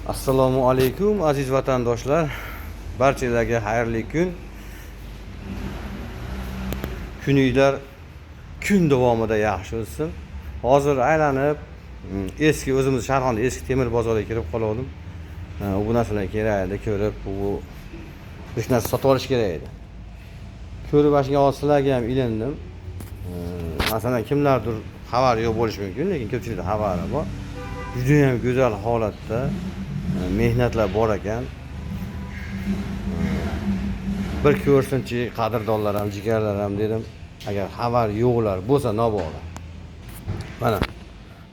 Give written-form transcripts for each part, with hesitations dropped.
Assalomu alaykum aziz vatandoshlar. Barchalarga xayrli kun. Kuninglar kun davomida yaxshi o'tsin. Hozir aylanib eski o'zimiz Sharxonda eski temir bozorga kirib qoldim. Bu narsalar kerak edi, ko'rib bu hech narsa sotib olish kerak edi. Ko'rib ashunga sizlarga ham ilindim. Masalan, kimlardir xabari yo'q bo'lishi mumkin, lekin ko'pchilikda xabari bor. Juda ham go'zal holatda mehnatlar bor ekan. Bir ko'rsinchi qadrdonlar ham, jigarlar ham dedim. Agar xabar yo'qlar bo'lsa nobora.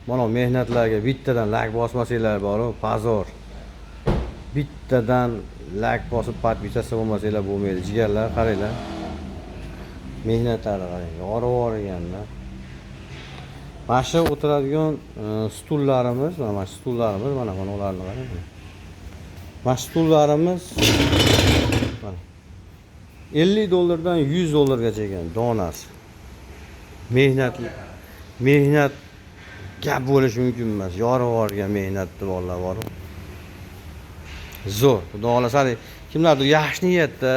Mana mehnatlarga bittadan like bosmasanglar bor-ku, pazor. Bittadan like bosib podpisasiya bo'lmasanglar bo'lmaydi. Jigarlar qaranglar. Mehnatlarga qarang, yorib-yorganlar. Mana shu o'tiradigan stullarimiz, mana shu stullarimiz, mana ularni qarang. Mana stullarimiz mana $50 dan $100 ekan donasi. Mehnat gap bo'lishi mumkin emas. Yorib-yorgan mehnatni bolalar bor. Zo'r. Xudo xolasa, kimlardir yaxshi niyatda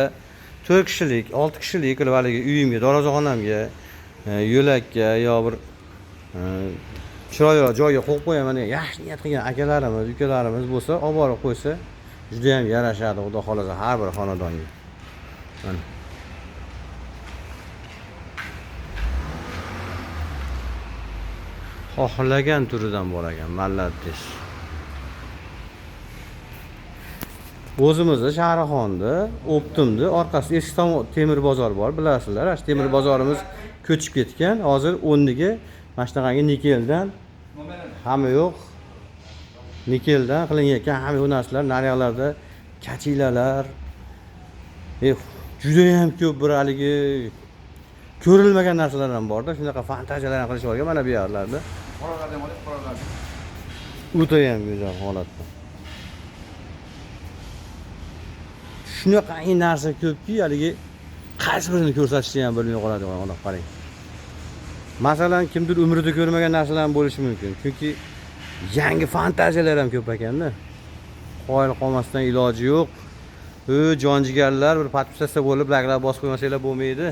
4 kishilik, 6 kishilik qilib haligi uyimga, darvozaxonamga, yo'lakka yo bir chiroyli joyga qo'yib qo'yaman degan yaxshi niyat qilgan akalarimiz, ukalarimiz bo'lsa, olib borib qo'ysa, juda ham yarashadi, xudo xolasa har bir xonadonga. Mana xohlagan turidan bor ekan, malladdish. O'zimizda Sharxonda, Optimda orqasida eski temir bozor bor, bilasizlar. Shu temir bozorimiz ko'chib ketgan. Hozir o'rniga mana shunaqangi nikeldan hamma yo'q. Nikeldan qilingan hamma yo'q narsalar, naryoqlarda kachilalar. Juda ham ko'p bir haligi ko'rilmagan narsalar ham bor-da. Shunaqa fantaziyalar ham qilishib olgan mana bu yerlarda. Qoralardan olib, qoralardan. O'ta ham go'zal holatda. Shunaqa narsa ko'pki, haligi qaysi birini ko'rsatishni ham bilmay qoladigan odam qarang. Masalan, kimdir umrida ko'rmagan narsalar ham bo'lishi mumkin. Chunki yangi fantaziyalar ham ko'p ekanda. Qoyil qolmasdan iloji yo'q. Jonjigarlar bir podpisasiya bo'lib, like'lar bosib qo'ymasanglar bo'lmaydi.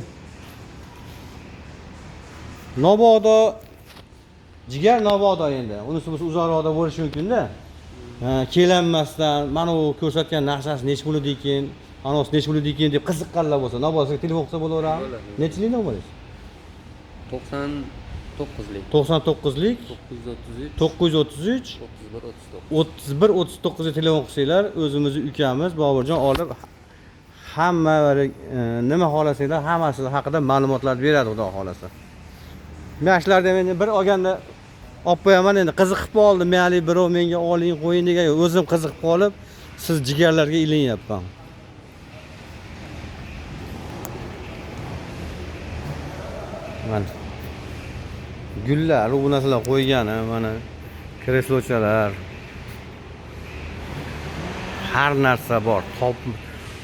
Nobodo jigar nobodo endi. Unisi biz uzoqroqda bo'lishi mumkin-da. Kelanmasdan mana u ko'rsatgan narsasi nech bo'ladi ekan, anosi nech bo'ladi ekan deb qiziqqanlar bo'lsa, nobosiga telefon qilsa bo'laveradi. Nechlik noboringiz? 99lik. 99lik 933 31 39 ga telefon qilsanglar, o'zimizni ukamiz Boburjon olib hamma nima xohlasanglar hammasi haqida ma'lumotlar beradi, xudo xolasa. Men shulardan endi bir olganda olib qo'yaman, endi qiziqib qoldim. Meni birov menga oling, qo'ying degan, o'zim qiziqib qolib, siz jigarlarga ilinyapman. Mana gullar, bu narsalar qo'ygani, mana kreslochalar. Har narsa bor.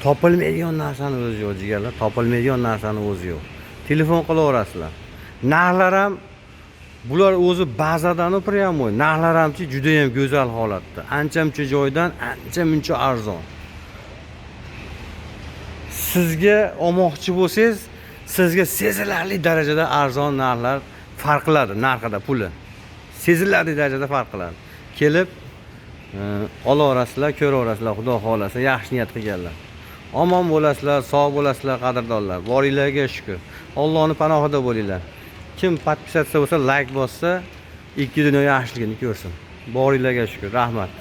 Topilmaydigan narsani o'zi yo'q, jigarlar. Topilmaydigan narsani o'zi yo'q. Telefon qilaverasizlar. Narxlar ham bular o'zi bazadan o'piryapti. Narxlar hamchi juda ham go'zal holatda. Ancha-muncha joydan ancha-muncha arzon. Sizga olmoqchi bo'lsangiz, sizga sezilarli darajada arzon narxlar farq qiladi, narxida puli. Sezilarli darajada farq qiladi. Kelib olaverasizlar, ko'raverasizlar, xudo xolasa, yaxshi niyat qilganlar. Omon bo'lasizlar, sog' bo'lasizlar, qadrdonlar. Boringlarga shukr. Allohning panohida bo'linglar. Kim podpisasiya bo'lsa, like bossa, ikki dunyo yaxshiligini ko'rsin. Boringlarga shukr. Rahmat.